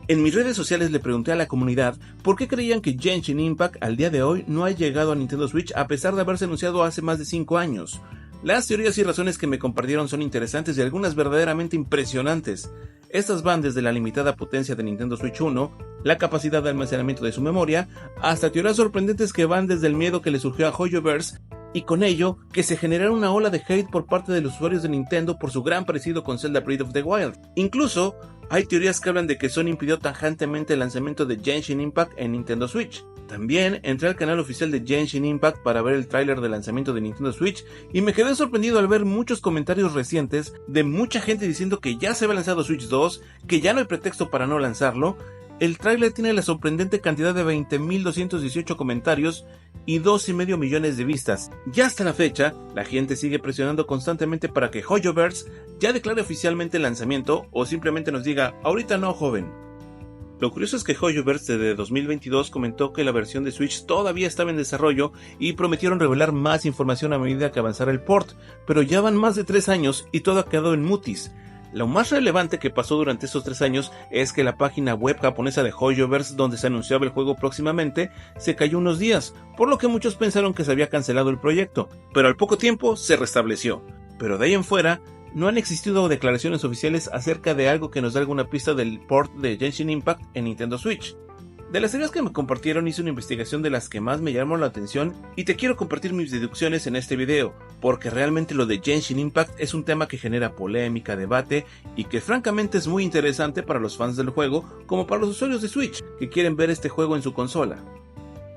En mis redes sociales le pregunté a la comunidad por qué creían que Genshin Impact al día de hoy no ha llegado a Nintendo Switch a pesar de haberse anunciado hace más de 5 años. Las teorías y razones que me compartieron son interesantes y algunas verdaderamente impresionantes. Estas van desde la limitada potencia de Nintendo Switch 1, la capacidad de almacenamiento de su memoria, hasta teorías sorprendentes que van desde el miedo que le surgió a HoYoverse y con ello que se generara una ola de hate por parte de los usuarios de Nintendo por su gran parecido con Zelda Breath of the Wild. Incluso hay teorías que hablan de que Sony impidió tajantemente el lanzamiento de Genshin Impact en Nintendo Switch. También entré al canal oficial de Genshin Impact para ver el tráiler de lanzamiento de Nintendo Switch y me quedé sorprendido al ver muchos comentarios recientes de mucha gente diciendo que ya se había lanzado Switch 2, que ya no hay pretexto para no lanzarlo. El tráiler tiene la sorprendente cantidad de 20.218 comentarios y 2,5 millones de vistas. Ya hasta la fecha, la gente sigue presionando constantemente para que HoYoverse ya declare oficialmente el lanzamiento o simplemente nos diga, ahorita no, joven. Lo curioso es que HoYoverse desde 2022 comentó que la versión de Switch todavía estaba en desarrollo y prometieron revelar más información a medida que avanzara el port, pero ya van más de 3 años y todo ha quedado en mutis. Lo más relevante que pasó durante estos 3 años es que la página web japonesa de HoYoverse, donde se anunciaba el juego próximamente, se cayó unos días, por lo que muchos pensaron que se había cancelado el proyecto, pero al poco tiempo se restableció. Pero de ahí en fuera, no han existido declaraciones oficiales acerca de algo que nos dé alguna pista del port de Genshin Impact en Nintendo Switch. De las teorías que me compartieron hice una investigación de las que más me llamaron la atención y te quiero compartir mis deducciones en este video, porque realmente lo de Genshin Impact es un tema que genera polémica, debate y que francamente es muy interesante para los fans del juego como para los usuarios de Switch que quieren ver este juego en su consola.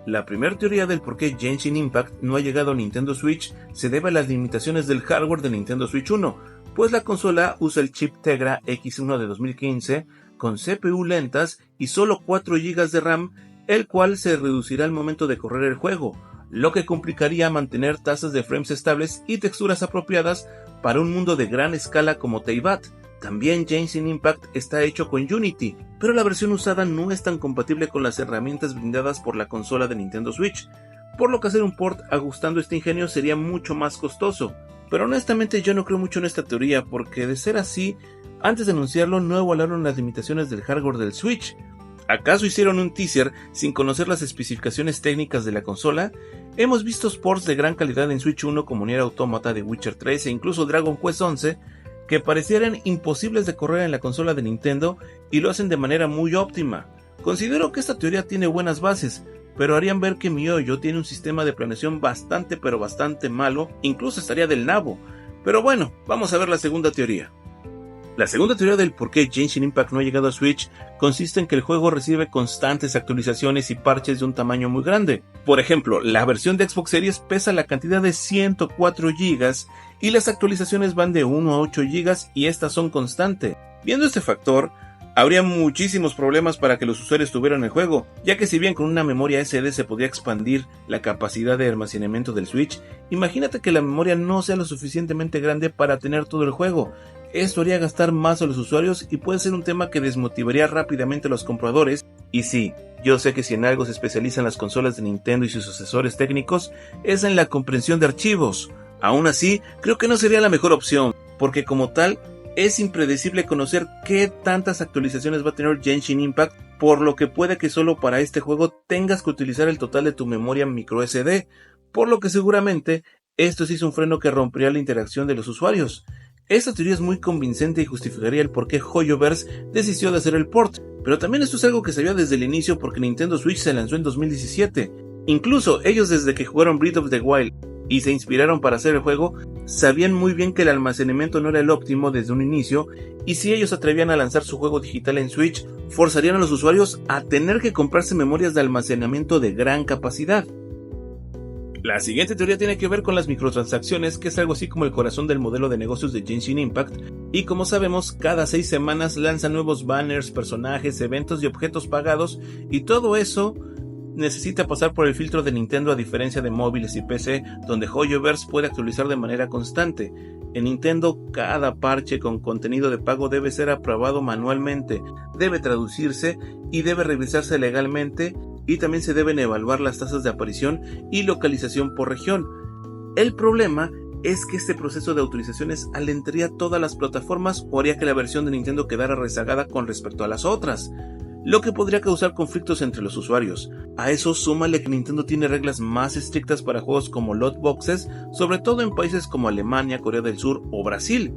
La primera teoría del por qué Genshin Impact no ha llegado a Nintendo Switch se debe a las limitaciones del hardware de Nintendo Switch 1, pues la consola usa el chip Tegra X1 de 2015 con CPU lentas y solo 4 GB de RAM, el cual se reducirá al momento de correr el juego, lo que complicaría mantener tasas de frames estables y texturas apropiadas para un mundo de gran escala como Teyvat. También Genshin Impact está hecho con Unity, pero la versión usada no es tan compatible con las herramientas brindadas por la consola de Nintendo Switch, por lo que hacer un port ajustando este ingenio sería mucho más costoso. Pero honestamente yo no creo mucho en esta teoría, porque de ser así, antes de anunciarlo no evaluaron las limitaciones del hardware del Switch. ¿Acaso hicieron un teaser sin conocer las especificaciones técnicas de la consola? Hemos visto ports de gran calidad en Switch 1 como Nier Automata, The Witcher 3 e incluso Dragon Quest 11 que parecieran imposibles de correr en la consola de Nintendo y lo hacen de manera muy óptima. Considero que esta teoría tiene buenas bases, pero harían ver que MiHoYo tiene un sistema de planeación bastante malo, incluso estaría del nabo. Pero bueno, vamos a ver la segunda teoría. La segunda teoría del por qué Genshin Impact no ha llegado a Switch consiste en que el juego recibe constantes actualizaciones y parches de un tamaño muy grande. Por ejemplo, la versión de Xbox Series pesa la cantidad de 104 GB y las actualizaciones van de 1 a 8 GB y estas son constantes. Viendo este factor, habría muchísimos problemas para que los usuarios tuvieran el juego, ya que si bien con una memoria SD se podría expandir la capacidad de almacenamiento del Switch, imagínate que la memoria no sea lo suficientemente grande para tener todo el juego. Esto haría gastar más a los usuarios y puede ser un tema que desmotivaría rápidamente a los compradores. Y sí, yo sé que si en algo se especializan las consolas de Nintendo y sus asesores técnicos, es en la comprensión de archivos. Aún así, creo que no sería la mejor opción, porque como tal, es impredecible conocer qué tantas actualizaciones va a tener Genshin Impact, por lo que puede que solo para este juego tengas que utilizar el total de tu memoria microSD, por lo que seguramente esto sí es un freno que rompería la interacción de los usuarios. Esta teoría es muy convincente y justificaría el por qué HoYoverse desistió de hacer el port, pero también esto es algo que se sabía desde el inicio porque Nintendo Switch se lanzó en 2017. Incluso ellos desde que jugaron Breath of the Wild y se inspiraron para hacer el juego, sabían muy bien que el almacenamiento no era el óptimo desde un inicio, y si ellos atrevían a lanzar su juego digital en Switch, forzarían a los usuarios a tener que comprarse memorias de almacenamiento de gran capacidad. La siguiente teoría tiene que ver con las microtransacciones, que es algo así como el corazón del modelo de negocios de Genshin Impact, y como sabemos, cada 6 semanas lanzan nuevos banners, personajes, eventos y objetos pagados, y todo eso necesita pasar por el filtro de Nintendo a diferencia de móviles y PC, donde HoYoverse puede actualizar de manera constante. En Nintendo, cada parche con contenido de pago debe ser aprobado manualmente, debe traducirse y debe revisarse legalmente, y también se deben evaluar las tasas de aparición y localización por región. El problema es que este proceso de autorizaciones alentaría todas las plataformas o haría que la versión de Nintendo quedara rezagada con respecto a las otras. lo que podría causar conflictos entre los usuarios. A eso súmale que Nintendo tiene reglas más estrictas para juegos como loot boxes, sobre todo en países como Alemania, Corea del Sur o Brasil.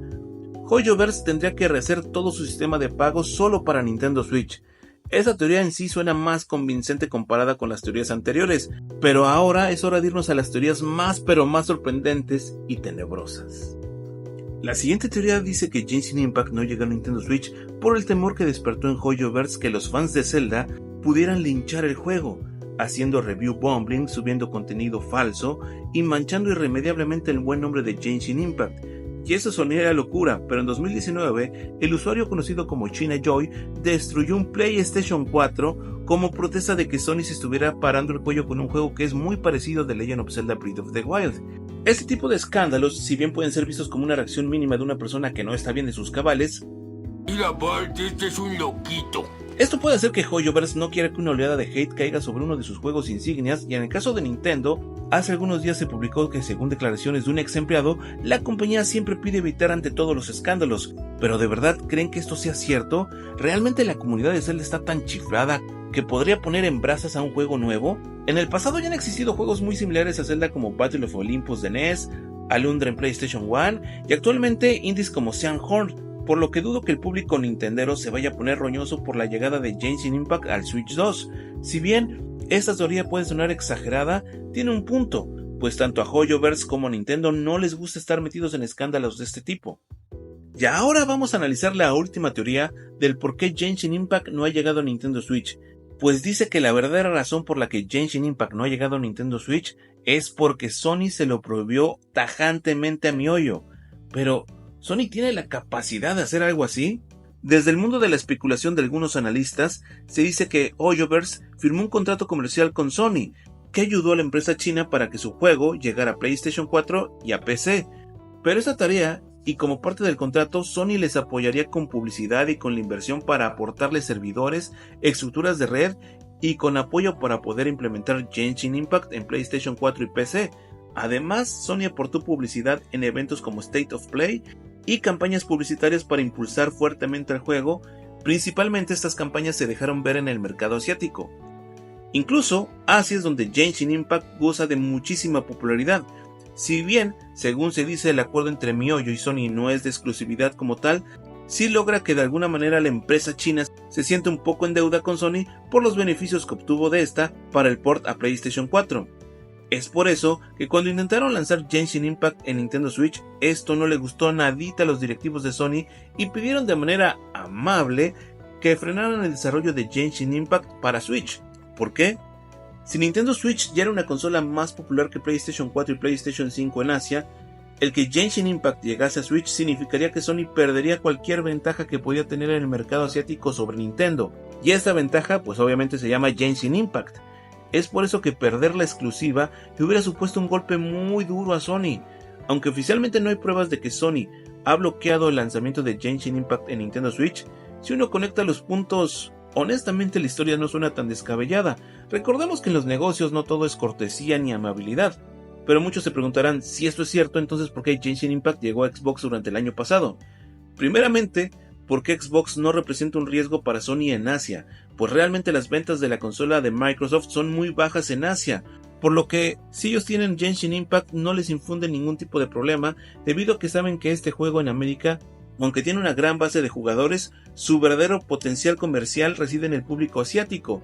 Hoyoverse tendría que rehacer todo su sistema de pagos solo para Nintendo Switch. Esa teoría en sí suena más convincente comparada con las teorías anteriores, pero ahora es hora de irnos a las teorías más sorprendentes y tenebrosas. La siguiente teoría dice que Genshin Impact no llega a Nintendo Switch por el temor que despertó en Hoyoverse que los fans de Zelda pudieran linchar el juego, haciendo review bombing, subiendo contenido falso y manchando irremediablemente el buen nombre de Genshin Impact. Y eso sonaría locura, pero en 2019 el usuario conocido como China Joy destruyó un PlayStation 4 como protesta de que Sony se estuviera parando el cuello con un juego que es muy parecido a The Legend of Zelda Breath of the Wild. Este tipo de escándalos, si bien pueden ser vistos como una reacción mínima de una persona que no está bien de sus cabales, y aparte este es un loquito. Esto puede hacer que Hoyoverse no quiera que una oleada de hate caiga sobre uno de sus juegos insignias, y en el caso de Nintendo, hace algunos días se publicó que según declaraciones de un ex empleado, la compañía siempre pide evitar ante todos los escándalos. ¿Pero de verdad creen que esto sea cierto? ¿Realmente la comunidad de Zelda está tan chiflada que podría poner en brasas a un juego nuevo? En el pasado ya han existido juegos muy similares a Zelda como Battle of Olympus de NES, Alundra en PlayStation 1 y actualmente indies como Sean Horn, por lo que dudo que el público nintendero se vaya a poner roñoso por la llegada de Genshin Impact al Switch 2. Si bien esta teoría puede sonar exagerada, tiene un punto, pues tanto a Hoyoverse como a Nintendo no les gusta estar metidos en escándalos de este tipo. Y ahora vamos a analizar la última teoría del por qué Genshin Impact no ha llegado a Nintendo Switch, pues dice que la verdadera razón por la que Genshin Impact no ha llegado a Nintendo Switch es porque Sony se lo prohibió tajantemente a MiHoYo. Pero ¿Sony tiene la capacidad de hacer algo así? Desde el mundo de la especulación de algunos analistas, se dice que Hoyoverse firmó un contrato comercial con Sony, que ayudó a la empresa china para que su juego llegara a PlayStation 4 y a PC. Pero esa tarea, y como parte del contrato, Sony les apoyaría con publicidad y con la inversión para aportarles servidores, estructuras de red y con apoyo para poder implementar Genshin Impact en PlayStation 4 y PC. Además, Sony aportó publicidad en eventos como State of Play y campañas publicitarias para impulsar fuertemente el juego. Principalmente estas campañas se dejaron ver en el mercado asiático. Incluso Asia es donde Genshin Impact goza de muchísima popularidad. Si bien, según se dice, el acuerdo entre MiHoYo y Sony no es de exclusividad como tal, sí logra que de alguna manera la empresa china se siente un poco en deuda con Sony por los beneficios que obtuvo de esta para el port a PlayStation 4. Es por eso que cuando intentaron lanzar Genshin Impact en Nintendo Switch, esto no le gustó nadita a los directivos de Sony y pidieron de manera amable que frenaran el desarrollo de Genshin Impact para Switch. ¿Por qué? Si Nintendo Switch ya era una consola más popular que PlayStation 4 y PlayStation 5 en Asia, el que Genshin Impact llegase a Switch significaría que Sony perdería cualquier ventaja que podía tener en el mercado asiático sobre Nintendo, y esta ventaja pues obviamente se llama Genshin Impact. Es por eso que perder la exclusiva le hubiera supuesto un golpe muy duro a Sony. Aunque oficialmente no hay pruebas de que Sony ha bloqueado el lanzamiento de Genshin Impact en Nintendo Switch, si uno conecta los puntos, honestamente la historia no suena tan descabellada. Recordemos que en los negocios no todo es cortesía ni amabilidad, pero muchos se preguntarán si esto es cierto, entonces ¿por qué Genshin Impact llegó a Xbox durante el año pasado? Primeramente, porque Xbox no representa un riesgo para Sony en Asia, pues realmente las ventas de la consola de Microsoft son muy bajas en Asia, por lo que si ellos tienen Genshin Impact no les infunde ningún tipo de problema, debido a que saben que este juego en América, aunque tiene una gran base de jugadores, su verdadero potencial comercial reside en el público asiático,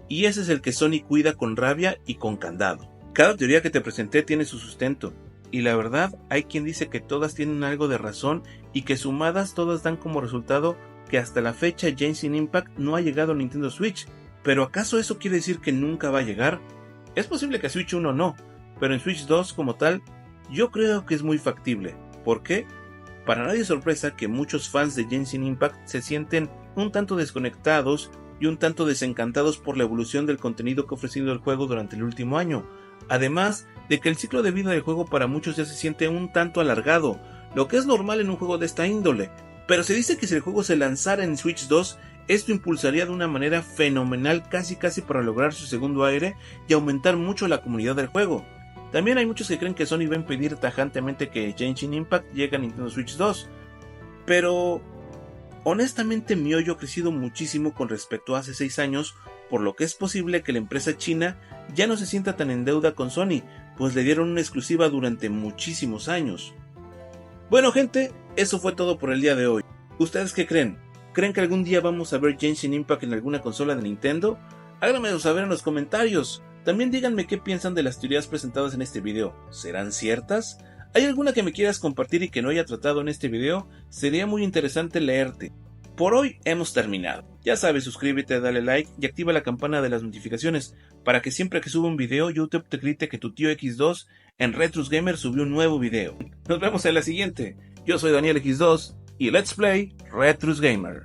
y ese es el que Sony cuida con rabia y con candado. Cada teoría que te presenté tiene su sustento, y la verdad hay quien dice que todas tienen algo de razón y que sumadas todas dan como resultado que hasta la fecha Genshin Impact no ha llegado a Nintendo Switch. ¿Pero acaso eso quiere decir que nunca va a llegar? Es posible que a Switch 1 no, pero en Switch 2 como tal, yo creo que es muy factible. ¿Por qué? Para nadie es sorpresa que muchos fans de Genshin Impact se sienten un tanto desconectados y un tanto desencantados por la evolución del contenido que ha ofrecido el juego durante el último año. Además de que el ciclo de vida del juego para muchos ya se siente un tanto alargado, lo que es normal en un juego de esta índole. Pero se dice que si el juego se lanzara en Switch 2, esto impulsaría de una manera fenomenal casi para lograr su segundo aire y aumentar mucho la comunidad del juego. También hay muchos que creen que Sony va a impedir tajantemente que Genshin Impact llegue a Nintendo Switch 2. Pero Honestamente mi hoyo ha crecido muchísimo con respecto a hace 6 años, por lo que es posible que la empresa china ya no se sienta tan en deuda con Sony, pues le dieron una exclusiva durante muchísimos años. Bueno gente, eso fue todo por el día de hoy. ¿Ustedes qué creen? ¿Creen que algún día vamos a ver Genshin Impact en alguna consola de Nintendo? Háganmelo saber en los comentarios. También díganme qué piensan de las teorías presentadas en este video. ¿Serán ciertas? ¿Hay alguna que me quieras compartir y que no haya tratado en este video? Sería muy interesante leerte. Por hoy hemos terminado. Ya sabes, suscríbete, dale like y activa la campana de las notificaciones para que siempre que suba un video YouTube te grite que tu tío X2 en Retrus Gamer subió un nuevo video. Nos vemos en la siguiente. Yo soy Daniel X2 y Let's Play Retrus Gamer.